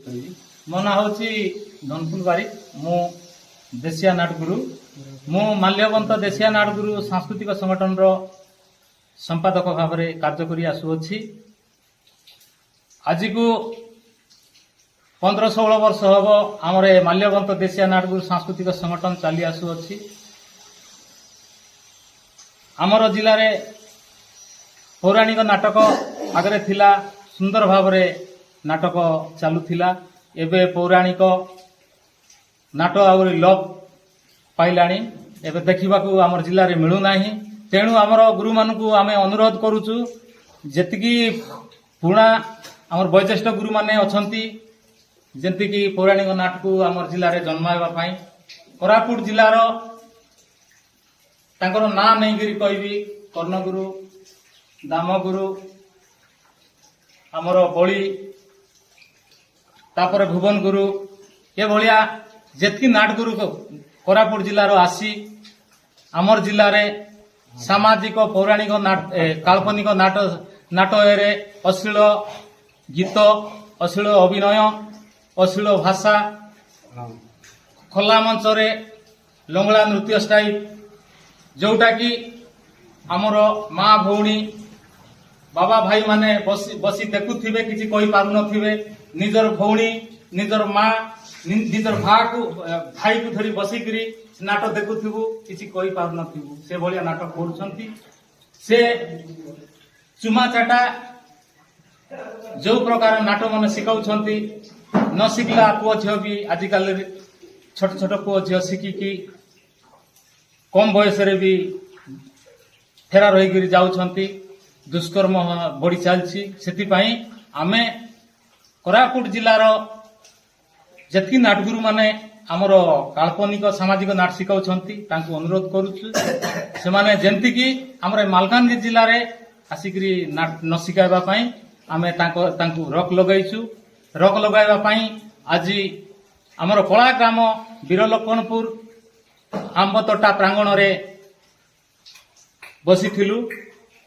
मो ना हूँ धनफुल बारिक मु देशिया नाटगुरु मु माल्यवंत देशिया नाटगुरु सांस्कृतिक संगठन रो संपादक भाव में कार्य करी आसुअछि। आज को 15-16 वर्ष हम आमर माल्यवंत देशिया नाटगुरु सांस्कृतिक संगठन चली आसुअछि। आमर जिले में पौराणिक नाटक आगे थिला सुंदर भाव में नाटक चलुथिला। एबे पौराणिक नाटक आउरी लोप पाइलाणी एबे देखा आमर जिले में मिलूना। तेणु आमर गुरु मानू आम अनुरोध करुचु जेतिकी पुराणा आमर वयोज्येष्ठ गुरु माने अछंती जेंतिकी पौराणिक नाटक आमर जिले में जन्माइबा पई कोरापुट जिलार तांकर ना नहीं कहबी कर्णगुरु दामगुरु आमर बड़ी तापर भुवन गुरु ये भाया जेतकी नाटगुरु कोरापुट जिलार आसी आमर जिले में सामाजिक पौराणिक काल्पनिक नाटक अश्लील गीत अश्लील अभिनय अश्लील भाषा खोला मंच रे लंगड़ा नृत्य स्टाइल जोटा कि आमर माँ भौणी बाबा भाई माने बसी देखुथिबे किछि कहि पारु नथिबे निजर भौणी निजर माँ निजर भाई को धरी बसिकरी नाटक देखुथिबु किछि कहि पारु नथिबु से भलिया नाटक करूछंती। से चुमा चाटा जो प्रकार नाटक मन शिखाउछंती न शिखला पुओ झियो भी आजिकल छोट छोट पुओ झियो शिखिकी कम बयस रे भी फेरा रही जाउछंती दुष्कर्म बढ़ी चलछि। सेतिपई आमे कोरापुट जिलार जेतकी नाटगुरु माने आमर काल्पनिक सामाजिक नाट शिखाउछंती तांको अनुरोध करूछु से माने जेंति कि आमर मालकानगिरी जिल्ला रे आसिकरी नाट न शिखाइबा पई आमे तांको रक लगाइछु। रक लगाइबा पई आज आमर कला ग्राम वीरलखनपुर आंबतोटा प्रांगण रे बसिथिलु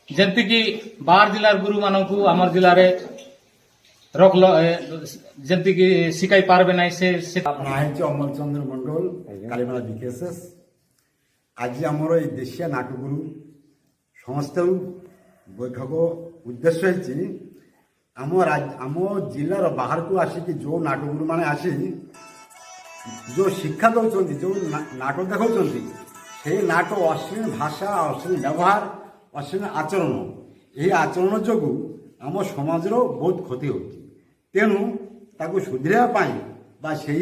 जेंति कि 12 जिलार गुरु मानकु आमर जिल्ला रे रक जेंति कि शिखाई पारबे नै से अमर चंद्र मंडल कालीमेला विकेएसएस आज आमर ये देशिया नाटगुरु समस्त बैठक उद्देश्य आम जिलार बाहर को आसिक जो नाटगुरु माने आसी जो शिक्षा दौरान जो नाटक देखा से नाटक अश्लील भाषा अश्लील व्यवहार अश्लील आचरण यही आचरण जो आम समाज बहुत क्षति हो तेणु ताकू सुधरिया से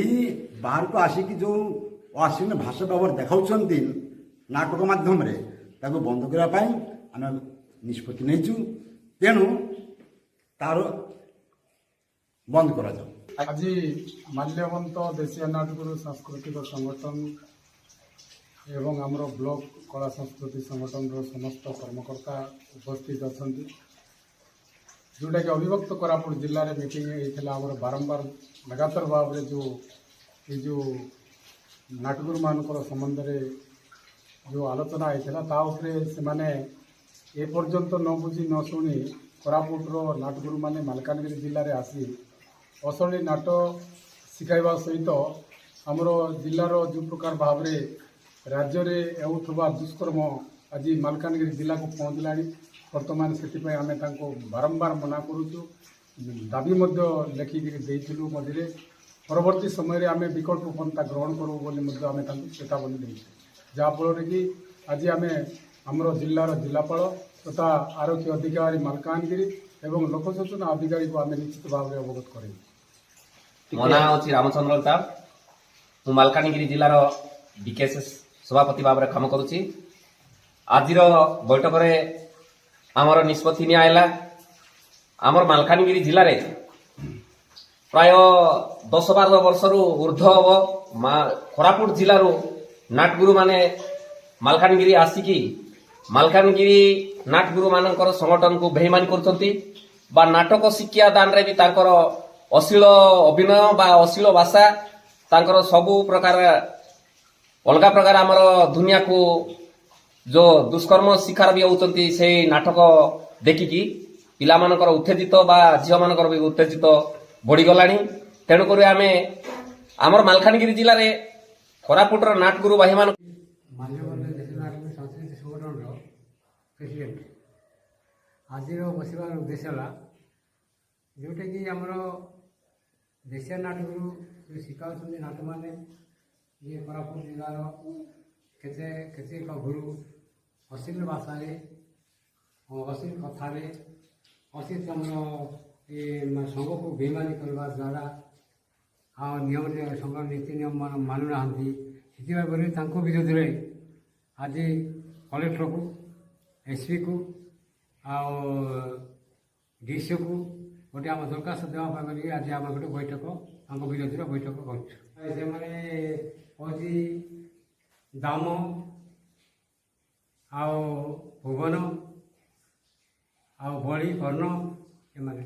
बाहर को आसिक जो अश्लील भाषा व्यवहार देखा नाटक मध्यम बंद करने आम निष्पत्ति नहीं तेणु तार बंद करा जाओ। आज माल्यवंत देशिया नाटगुरु सांस्कृतिक संगठन एवं आमर ब्लॉक कला संस्कृति संगठन समस्त कर्मकर्ता उपस्थित अच्छा जोटा कि अविभक्त कोरापुट जिले में मीटिंग होता आमर बारंबार लगातार भाव में जो नाटगुरु मान संबंध में जो आलोचना होता से माने ए पर्यंत न बुझी न शुणी कोरापुटर नाटगुरु माने मालकानगिरी जिले में आसी असली नाटक शिखाइबा सहित आमर जिलार जो प्रकार भाव में राज्य में होउथबा दुष्कर्म आज मालकानगिरी जिला को पहुँचला बर्तमान से आम बारंबार मना करुचु दाबी लेखिकी देइथिलु मझे परवर्ती समय आम विकल्प पंथा ग्रहण करूँ बोली आम चेतावनी देइछु जहाँफल कि आज आम आमर जिलार जिलापाल तथा आरक्षी अधिकारी मालकानगिरी एवं लोकसूचना अधिकारी को आम निश्चित भाव में अवगत करें। मो ना अच्छी रामचंद्र ताप मु मालकानगिरी जिलार विकेएसएस सभापति भाव में काम करुच्ची। आज बैठक में आमर निष्पत्ति नियाला आमर मालकानगिरी जिले में प्राय 10-12 वर्ष ऊर्ध हम कोरापुट जिलूर नाटगुरु माने मालकानगिरी आसिकी मालकानगिरी नाटगुरु मानकर संगठन को बेईमानी करछंती बा नाटक शिक्षा दान रे भी तांकर अश्लील अभिनय बा अश्लील भाषा तांकर सबु प्रकार अलग प्रकार आमर दुनिया को जो दुष्कर्म शिकार भी होउचंती से नाटक देखिकी पिला मानकर उत्तेजित बा झियो मानकर भी उत्तेजित बढ़ी गलानी ତେଣୁକରି ଆମେ ଆମର ମାଲକାନଗିରି ଜିଲ୍ଲାରେ କୋରାପୁଟର ନାଟଗୁରୁ ଭାଇମାନ ମାଲ୍ୟବନ୍ତ ଦେଶୀୟ ନାଟକ ସାଂସ୍କୃତିକ ସଂଗଠନର ପ୍ରେସିଡେଣ୍ଟ। ଆଜିର ବସିବାର ଉଦ୍ଦେଶ୍ୟ ହେଲା ଯେଉଁଟାକି ଆମର ଦେଶୀୟ ନାଟକରୁ ଯେଉଁ ଶିଖାଉଛନ୍ତି ନାଟମାନେ ଇଏ କୋରାପୁଟ ଜିଲ୍ଲାର କେତେକ ଗୁରୁ ଅଶ୍ଳୀଳ ଭାଷାରେ ଅଶ୍ଳୀଳ କଥାରେ ଅଶ୍ଳୀଳ ଆମର ଏ ସଂଘକୁ ବେଇମାନି କରିବା ଦ୍ୱାରା ଆଉ ନିୟମ ସଂଘ ନୀତି ନିୟମ ମାନୁନାହାନ୍ତି। ସେଥିପାଇଁ ବୋଲି ତାଙ୍କ ବିରୋଧରେ ଆଜି କଲେକ୍ଟରକୁ ଏସ୍ପିକୁ ଆଉ ଡିସିଓକୁ ଗୋଟେ ଆମ ଦରଖାସ୍ତ ଦେବା ପାଇଁ ବୋଲିକି ଆଜି ଆମେ ଗୋଟେ ବୈଠକ ତାଙ୍କ ବିରୋଧରେ ବୈଠକ କରୁଛୁ। ସେମାନେ ହେଉଛି ଦାମ ଆଉ ଭୁବନ ଆଉ ବଳି କର୍ଣ୍ଣ ଏମାନେ